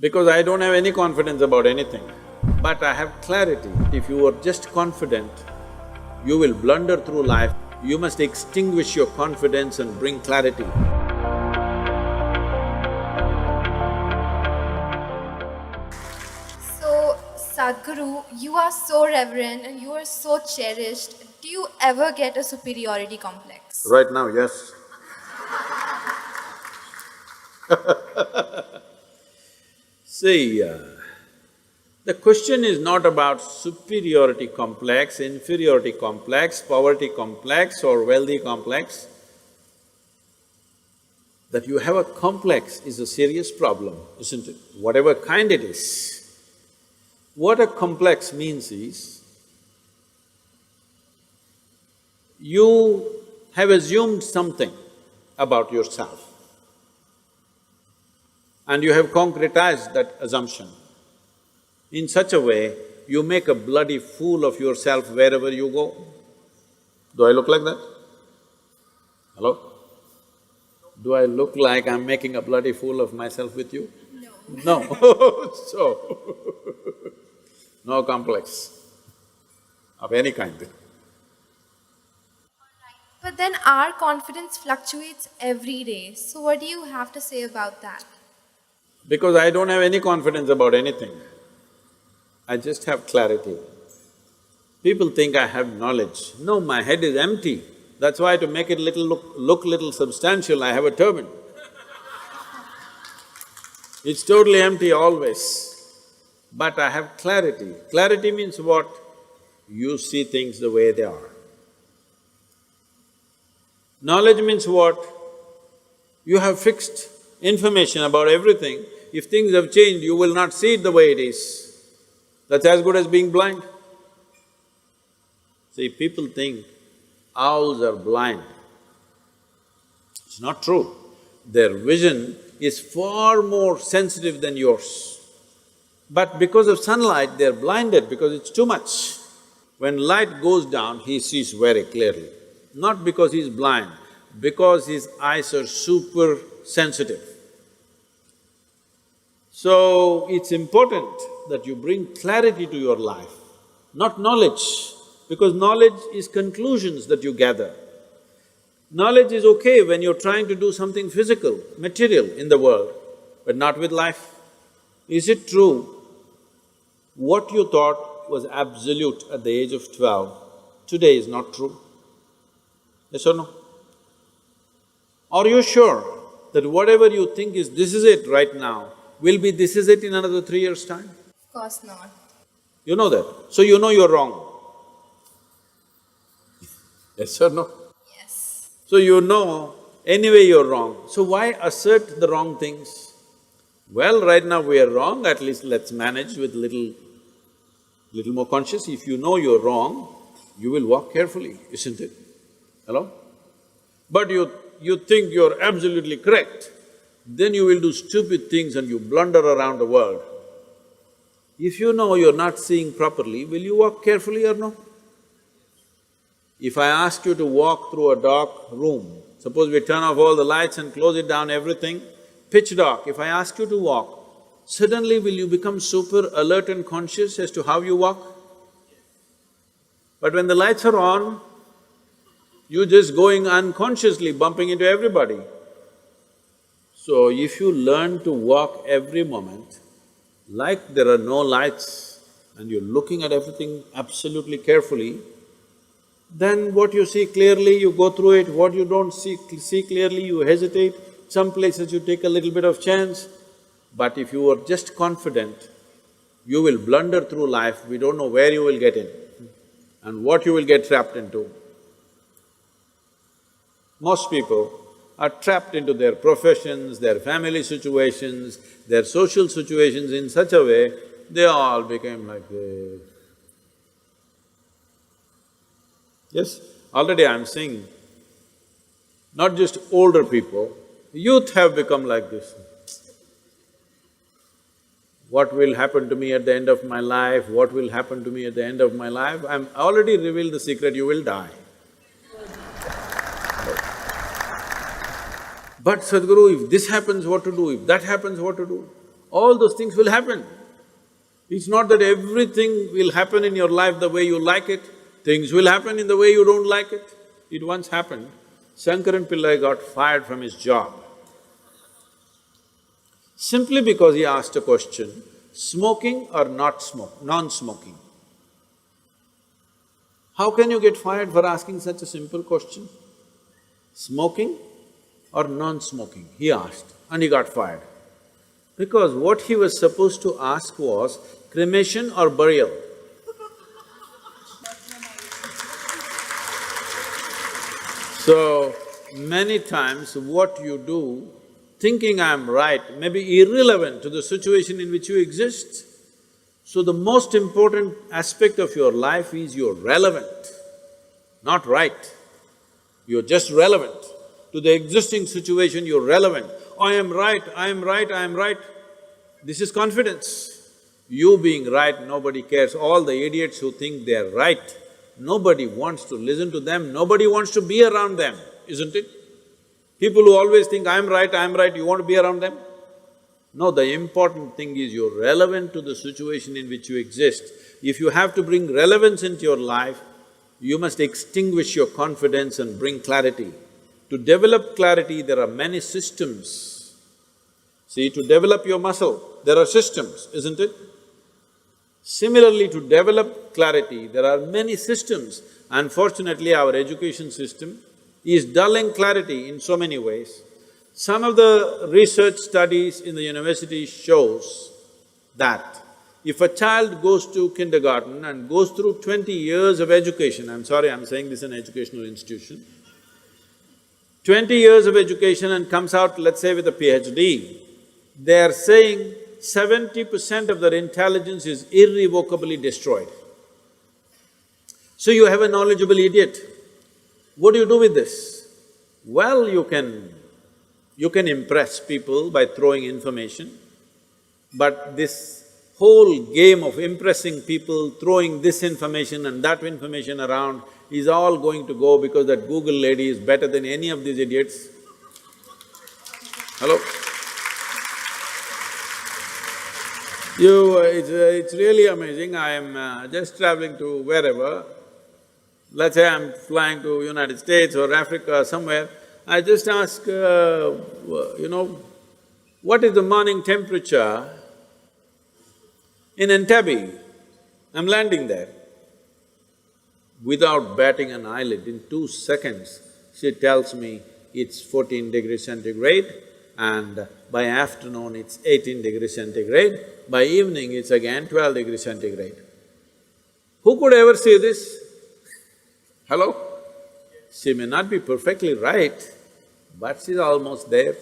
Because I don't have any confidence about anything, but I have clarity. If you are just confident, you will blunder through life. You must extinguish your confidence and bring clarity. So, Sadhguru, you are so reverend and you are so cherished. Do you ever get a superiority complex? Right now, yes. See, the question is not about superiority complex, inferiority complex, poverty complex or wealthy complex. That you have a complex is a serious problem, isn't it? Whatever kind it is. What a complex means is, you have assumed something about yourself and you have concretized that assumption. In such a way, you make a bloody fool of yourself wherever you go. Do I look like that? Hello? Do I look like I'm making a bloody fool of myself with you? No. No. So, no complex of any kind. But then our confidence fluctuates every day. So, what do you have to say about that? Because I don't have any confidence about anything, I just have clarity. People think I have knowledge. No, my head is empty. That's why to make it look little substantial, I have a turban. It's totally empty always. But I have clarity. Clarity means what? You see things the way they are. Knowledge means what? You have fixed information about everything. If things have changed, you will not see it the way it is. That's as good as being blind. See, people think owls are blind. It's not true. Their vision is far more sensitive than yours. But because of sunlight, they're blinded because it's too much. When light goes down, he sees very clearly. Not because he's blind, because his eyes are super sensitive. So, it's important that you bring clarity to your life, not knowledge, because knowledge is conclusions that you gather. Knowledge is okay when you're trying to do something physical, material in the world, but not with life. Is it true what you thought was absolute at the age of 12, today is not true? Yes or no? Are you sure that whatever you think is this is it right now, will be this is it in another 3 years' time? Of course not. You know that, so you know you're wrong. Yes or no? Yes. So you know anyway you're wrong, so why assert the wrong things? Well, right now we are wrong, at least let's manage with little more conscious. If you know you're wrong, you will walk carefully, isn't it? Hello? But you think you're absolutely correct, then you will do stupid things and you blunder around the world. If you know you're not seeing properly, will you walk carefully or no? If I ask you to walk through a dark room, suppose we turn off all the lights and close it down, everything, pitch dark, if I ask you to walk, suddenly will you become super alert and conscious as to how you walk? But when the lights are on, you're just going unconsciously, bumping into everybody. So if you learn to walk every moment, like there are no lights and you're looking at everything absolutely carefully, then what you see clearly, you go through it, what you don't see clearly, you hesitate, some places you take a little bit of chance. But if you are just confident, you will blunder through life, we don't know where you will get in and what you will get trapped into. Most people are trapped into their professions, their family situations, their social situations in such a way, they all became like this. Yes, already I'm seeing, not just older people, youth have become like this. What will happen to me at the end of my life? What will happen to me at the end of my life? I'm already revealed the secret, you will die. But Sadhguru, if this happens, what to do? If that happens, what to do? all those things will happen. It's not that everything will happen in your life the way you like it, things will happen in the way you don't like it. It once happened, Shankaran Pillai got fired from his job simply because he asked a question, smoking or not smoke, non-smoking. How can you get fired for asking such a simple question? Smoking or non-smoking, he asked, and he got fired. Because what he was supposed to ask was cremation or burial. So, many times what you do, thinking I'm right, may be irrelevant to the situation in which you exist. So the most important aspect of your life is you're relevant, not right. You're just relevant. To the existing situation, you're relevant. I am right, I am right, I am right. This is confidence. You being right, nobody cares. All the idiots who think they're right, nobody wants to listen to them, nobody wants to be around them, isn't it? People who always think, I'm right, you want to be around them? No, the important thing is you're relevant to the situation in which you exist. If you have to bring relevance into your life, you must extinguish your confidence and bring clarity. To develop clarity, there are many systems. See, to develop your muscle, there are systems, isn't it? Similarly, to develop clarity, there are many systems. Unfortunately, our education system is dulling clarity in so many ways. Some of the research studies in the university shows that if a child goes to kindergarten and goes through 20 years of education, I'm sorry, I'm saying this is an educational institution, 20 years of education and comes out, let's say, with a PhD, they are saying 70% of their intelligence is irrevocably destroyed. So you have a knowledgeable idiot. What do you do with this? Well, you can impress people by throwing information, but this whole game of impressing people, throwing this information and that information around is all going to go because that Google lady is better than any of these idiots. Hello? It's really amazing. I am just traveling to wherever, let's say I'm flying to United States or Africa or somewhere, I just ask, what is the morning temperature in Entebbe? I'm landing there. Without batting an eyelid, in 2 seconds, she tells me it's 14 degrees centigrade and by afternoon it's 18 degrees centigrade, by evening it's again 12 degrees centigrade. Who could ever say this? Hello? She may not be perfectly right, but she's almost there.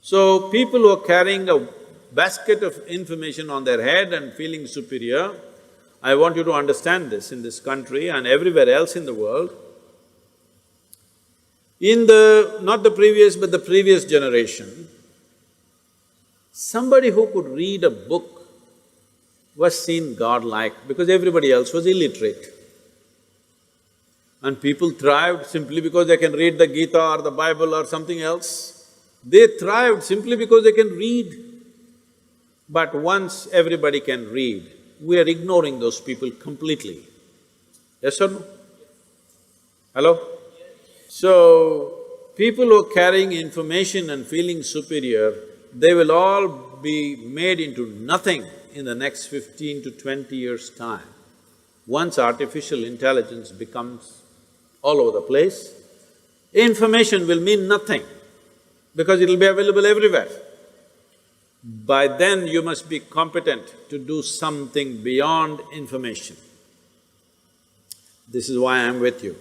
So, people who are carrying a basket of information on their head and feeling superior, I want you to understand this in this country and everywhere else in the world. In not the previous but the previous generation, somebody who could read a book was seen godlike because everybody else was illiterate. And people thrived simply because they can read the Gita or the Bible or something else. They thrived simply because they can read. But once everybody can read, we are ignoring those people completely. Yes or no? Hello? So, people who are carrying information and feeling superior, they will all be made into nothing in the next 15 to 20 years' time. Once artificial intelligence becomes all over the place, information will mean nothing because it'll be available everywhere. By then you must be competent to do something beyond information. This is why I'm with you.